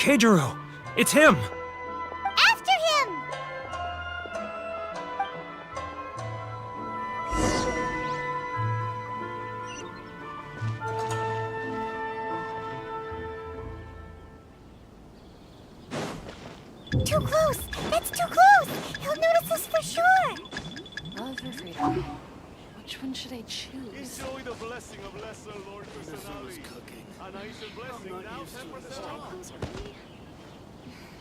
Keijiro! It's him! After him! Too close! That's too close! He'll notice us for sure! Love or freedom? Which one should I choose? Enjoy the blessing of Lesser Lord Kusanagi. A nice blessing now temper the Should I close early?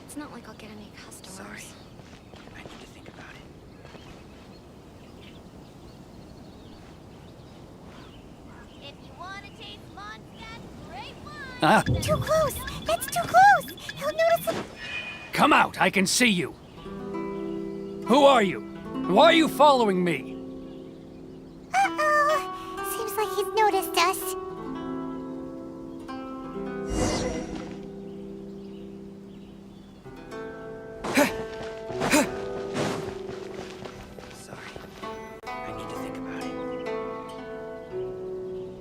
It's not like I'll get any customers. Sorry. I need to think about it. If you want to taste Mondstadt's great wine... Ah, Too close! That's too close! He'll notice us... come out! I can see you! Who are you? Why are you following me? Uh-oh. Seems like he's noticed us. Sorry. I need to think about it.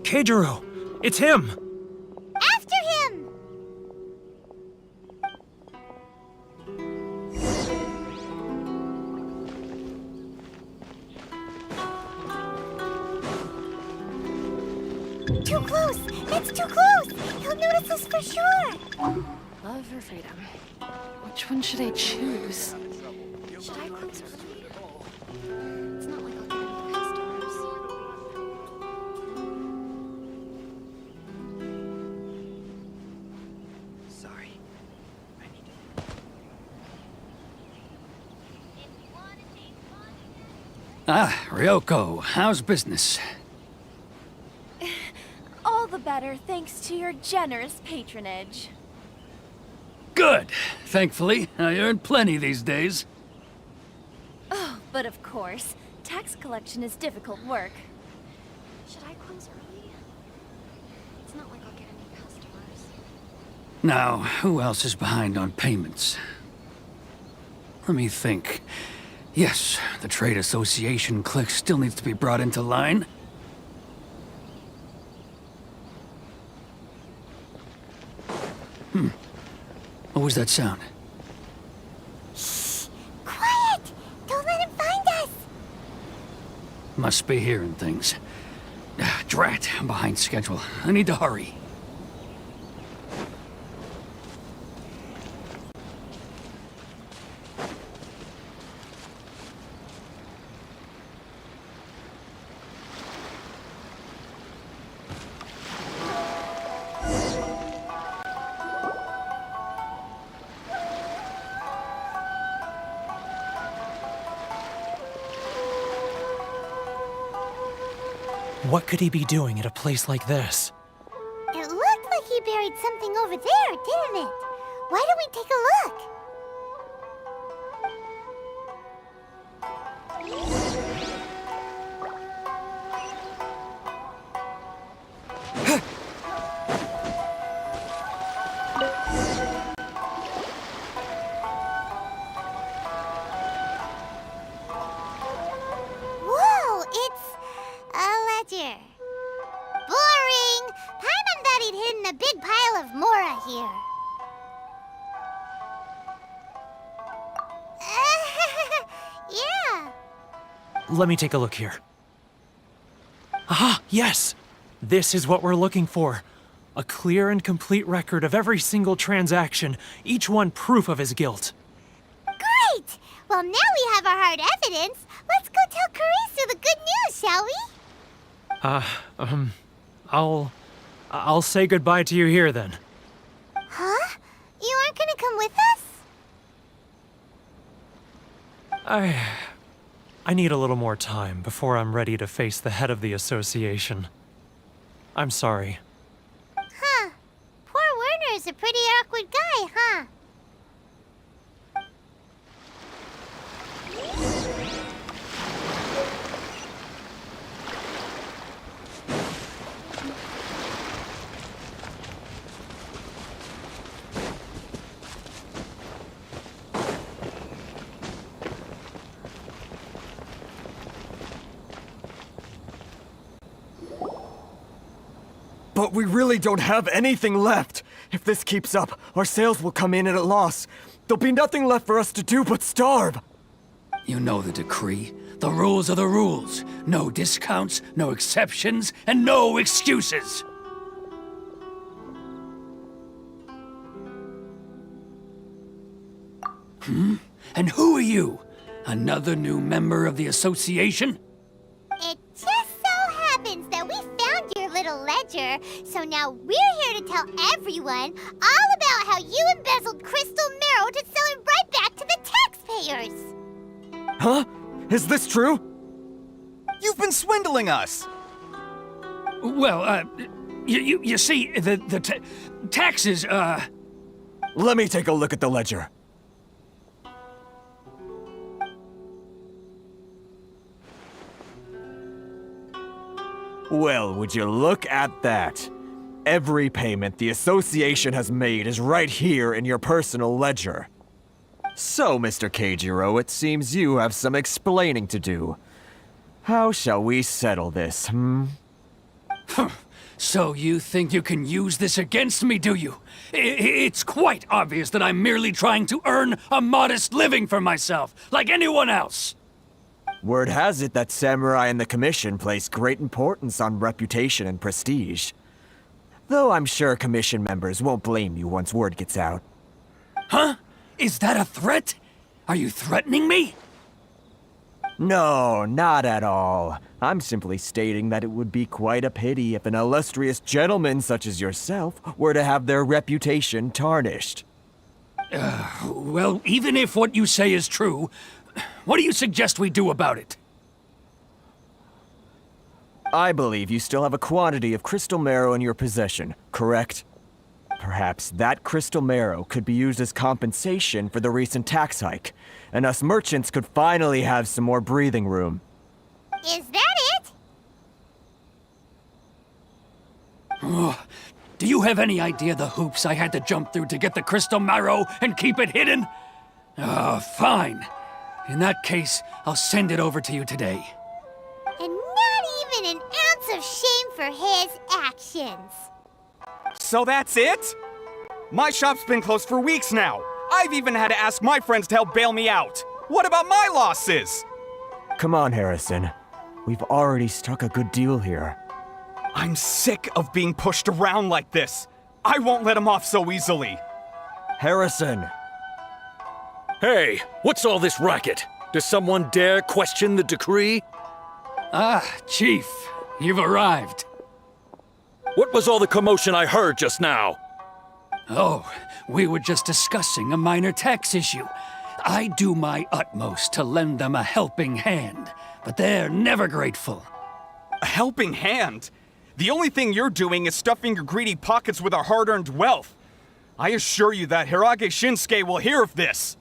Keijiro! It's him! After him! Too close! That's too close! He'll notice us for sure! Love or freedom? Which one should I choose? Should I close early? It's not like I'll get any customers. Sorry. I need to... Ah, Ryoko, how's business? All the better thanks to your generous patronage. Good. Thankfully, I earn plenty these days. Oh, but of course, tax collection is difficult work. Should I close early? It's not like I'll get any customers. Now, who else is behind on payments? Let me think. Yes, the Trade Association clique still needs to be brought into line. What was that sound? Quiet! Don't let him find us! Must be hearing things. Drat, I'm behind schedule. I need to hurry. What could he be doing at a place like this? It looked like he buried something over there, didn't it? Why don't we take a look? Whoa, it's a ledger. Boring! Paimon thought he'd hidden a big pile of Mora here. Yeah. Let me take a look here. Aha! Yes! This is what we're looking for. A clear and complete record of every single transaction, each one proof of his guilt. Great! Well, now we have our hard evidence. Let's go tell Karisu the good news, shall we? I'll say goodbye to you here then. Huh? You aren't gonna come with us? I need a little more time before I'm ready to face the head of the association. I'm sorry. Huh. Poor Werner's a pretty awkward guy, huh? But we really don't have anything left. If this keeps up, our sales will come in at a loss. There'll be nothing left for us to do but starve. You know the decree. The rules are the rules. No discounts, no exceptions, and no excuses. And who are you? Another new member of the association? It just so happens that we found your little ledger, so now we're here to tell everyone all about how you embezzled crystal marrow to sell it right back to the taxpayers. Huh? Is this true? You've been swindling us! Well, you see, the taxes, Let me take a look at the ledger. Well, would you look at that? Every payment the association has made is right here in your personal ledger. So, Mr. Keijiro, it seems you have some explaining to do. How shall we settle this, So you think you can use this against me, do you? It's quite obvious that I'm merely trying to earn a modest living for myself, like anyone else. Word has it that Samurai and the Commission place great importance on reputation and prestige. Though I'm sure Commission members won't blame you once word gets out. Huh? Is that a threat? Are you threatening me? No, not at all. I'm simply stating that it would be quite a pity if an illustrious gentleman such as yourself were to have their reputation tarnished. Well, even if what you say is true, what do you suggest we do about it? I believe you still have a quantity of crystal marrow in your possession, correct? Perhaps that crystal marrow could be used as compensation for the recent tax hike, and us merchants could finally have some more breathing room. Is that it? Do you have any idea the hoops I had to jump through to get the crystal marrow and keep it hidden? Fine. In that case, I'll send it over to you today. And not even an ounce of shame for his actions. So that's it? My shop's been closed for weeks now. I've even had to ask my friends to help bail me out. What about my losses? Come on, Harrison. We've already struck a good deal here. I'm sick of being pushed around like this. I won't let him off so easily. Harrison! Hey, what's all this racket? Does someone dare question the decree? Chief, you've arrived. What was all the commotion I heard just now? Oh, we were just discussing a minor tax issue. I do my utmost to lend them a helping hand, but they're never grateful. A helping hand? The only thing you're doing is stuffing your greedy pockets with our hard-earned wealth. I assure you that Hirage Shinsuke will hear of this.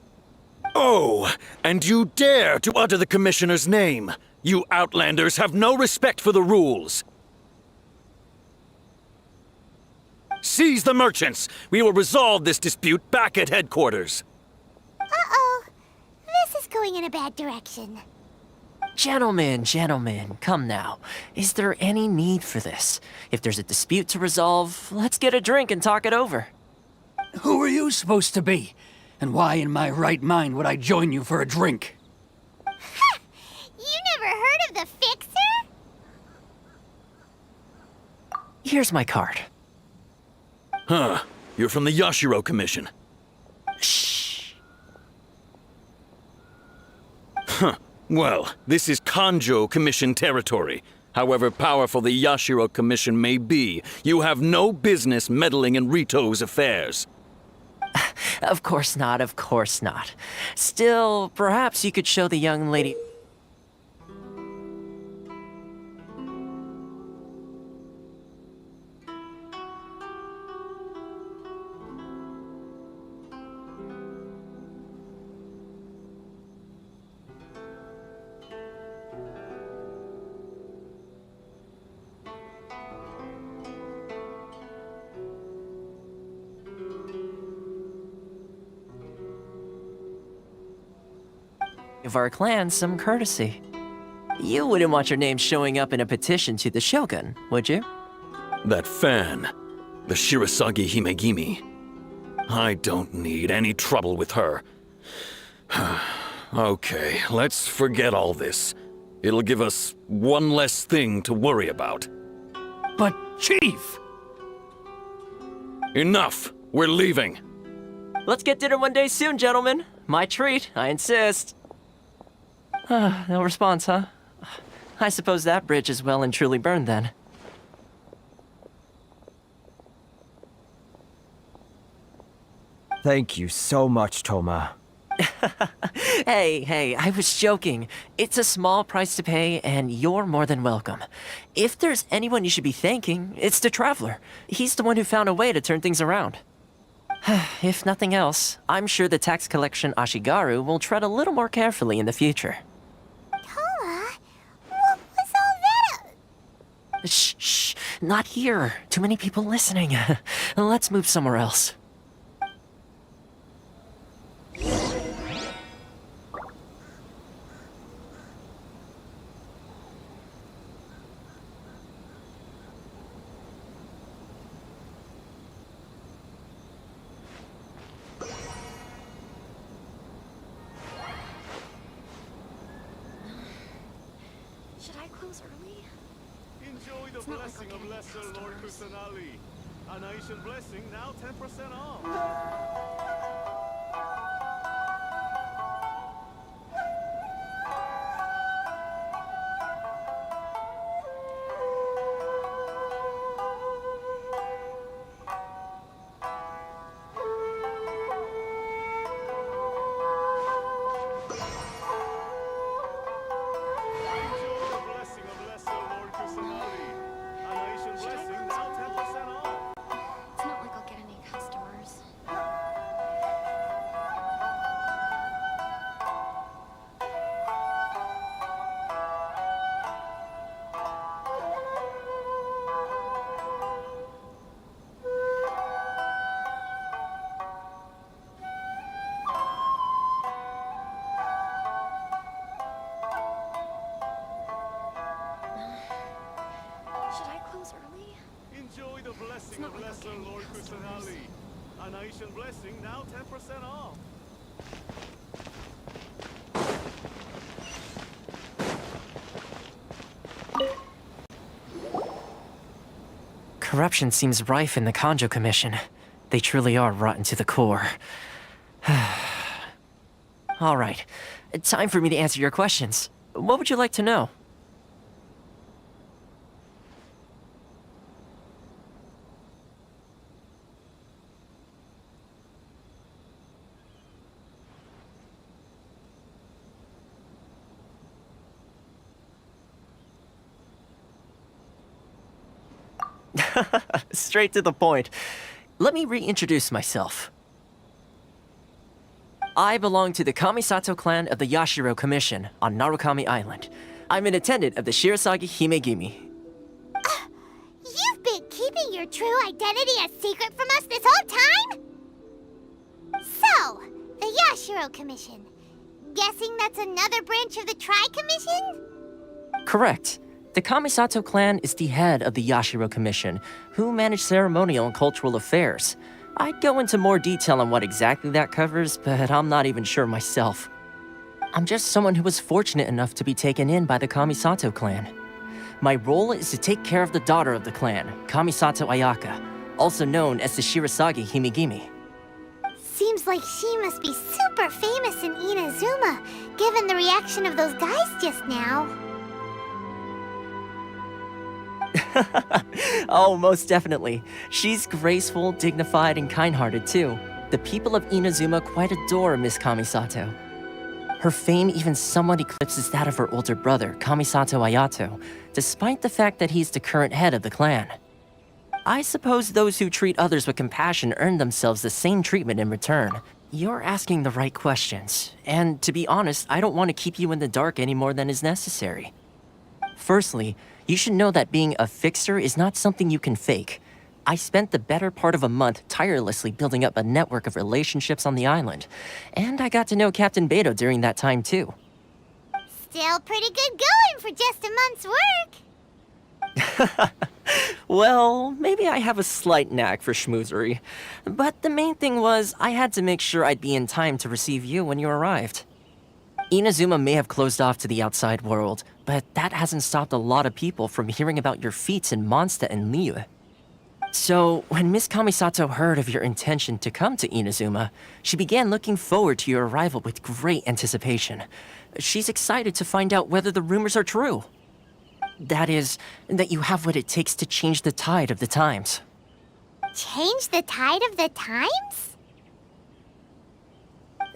Oh, and you dare to utter the Commissioner's name. You Outlanders have no respect for the rules. Seize the merchants. We will resolve this dispute back at headquarters. Uh-oh. This is going in a bad direction. Gentlemen, come now. Is there any need for this? If there's a dispute to resolve, let's get a drink and talk it over. Who are you supposed to be? And why in my right mind would I join you for a drink? Ha! You never heard of the Fixer? Here's my card. Huh. You're from the Yashiro Commission. Shh. Huh. Well, this is Kanjo Commission territory. However powerful the Yashiro Commission may be, you have no business meddling in Rito's affairs. Of course not, of course not. Still, perhaps you could show the young lady... of our clan some courtesy. You wouldn't want your name showing up in a petition to the Shogun, would you? That fan. The Shirasagi Himegimi. I don't need any trouble with her. Okay, let's forget all this. It'll give us one less thing to worry about. But, Chief! Enough! We're leaving. Let's get dinner one day soon, gentlemen. My treat, I insist. No response, huh? I suppose that bridge is well and truly burned then. Thank you so much, Toma. Hey, I was joking. It's a small price to pay, and you're more than welcome. If there's anyone you should be thanking, it's the Traveler. He's the one who found a way to turn things around. If nothing else, I'm sure the tax collection Ashigaru will tread a little more carefully in the future. Toma, what was all that? Shh, not here. Too many people listening. Let's move somewhere else. Enjoy the blessing of Lesser Lord Kusanali. A nation blessing, now 10% off. Enjoy the blessing of Lesser Lord Kusanali. A nation blessing, now 10% off. Corruption seems rife in the Kanjo Commission. They truly are rotten to the core. All right, time for me to answer your questions. What would you like to know? Straight to the point. Let me reintroduce myself. I belong to the Kamisato clan of the Yashiro Commission on Narukami Island. I'm an attendant of the Shirasagi Himegimi. You've been keeping your true identity a secret from us this whole time? So, the Yashiro Commission. Guessing that's another branch of the Tri-Commission? Correct. The Kamisato clan is the head of the Yashiro Commission, who manage ceremonial and cultural affairs. I'd go into more detail on what exactly that covers, but I'm not even sure myself. I'm just someone who was fortunate enough to be taken in by the Kamisato clan. My role is to take care of the daughter of the clan, Kamisato Ayaka, also known as the Shirasagi Himegimi. Seems like she must be super famous in Inazuma, given the reaction of those guys just now. Oh, most definitely. She's graceful, dignified, and kind-hearted too. The people of Inazuma quite adore Miss Kamisato. Her fame even somewhat eclipses that of her older brother, Kamisato Ayato, despite the fact that he's the current head of the clan. I suppose those who treat others with compassion earn themselves the same treatment in return. You're asking the right questions, and to be honest, I don't want to keep you in the dark any more than is necessary. Firstly, you should know that being a fixer is not something you can fake. I spent the better part of a month tirelessly building up a network of relationships on the island, and I got to know Captain Beto during that time too. Still pretty good going for just a month's work. Well, maybe I have a slight knack for schmoozery. But the main thing was, I had to make sure I'd be in time to receive you when you arrived. Inazuma may have closed off to the outside world, but that hasn't stopped a lot of people from hearing about your feats in Mondstadt and Liyue. So, when Miss Kamisato heard of your intention to come to Inazuma, she began looking forward to your arrival with great anticipation. She's excited to find out whether the rumors are true. That is, that you have what it takes to change the tide of the times. Change the tide of the times?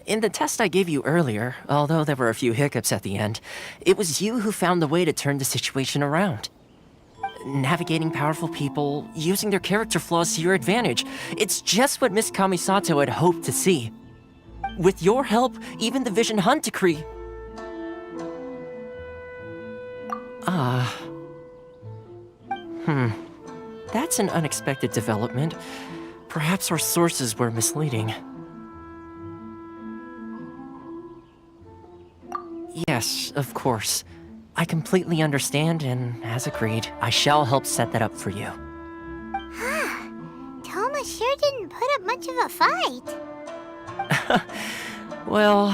In the test I gave you earlier, although there were a few hiccups at the end, it was you who found the way to turn the situation around. Navigating powerful people, using their character flaws to your advantage. It's just what Miss Kamisato had hoped to see. With your help, even the Vision Hunt decree... That's an unexpected development. Perhaps our sources were misleading. Yes, of course. I completely understand, and as agreed, I shall help set that up for you. Toma sure didn't put up much of a fight. Well,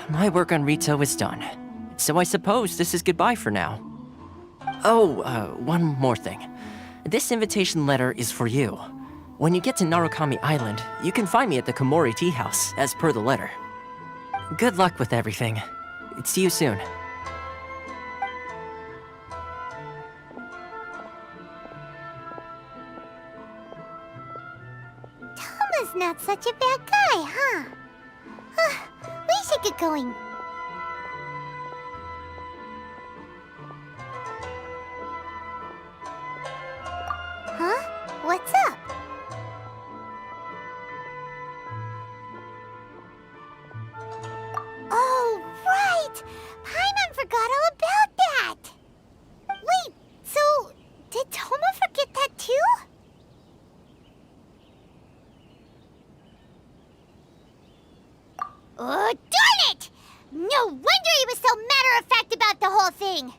my work on Rito is done. So I suppose this is goodbye for now. Oh, one more thing. This invitation letter is for you. When you get to Narukami Island, you can find me at the Komori Tea House, as per the letter. Good luck with everything. See you soon. Toma's not such a bad guy, huh? We should get going. Huh? What's up? Oh, right! Paimon forgot all about that! Wait, so did Toma forget that too? Oh, darn it! No wonder he was so matter-of-fact about the whole thing!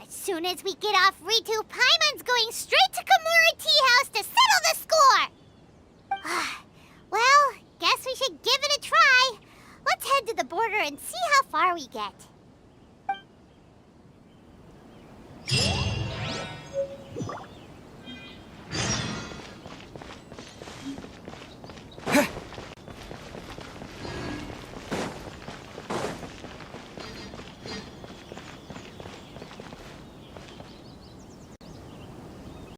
As soon as we get off Ritu, Paimon's going straight to Komori Tea House to settle the score! Well, guess we should give it a try. Let's head to the border and see how far we get.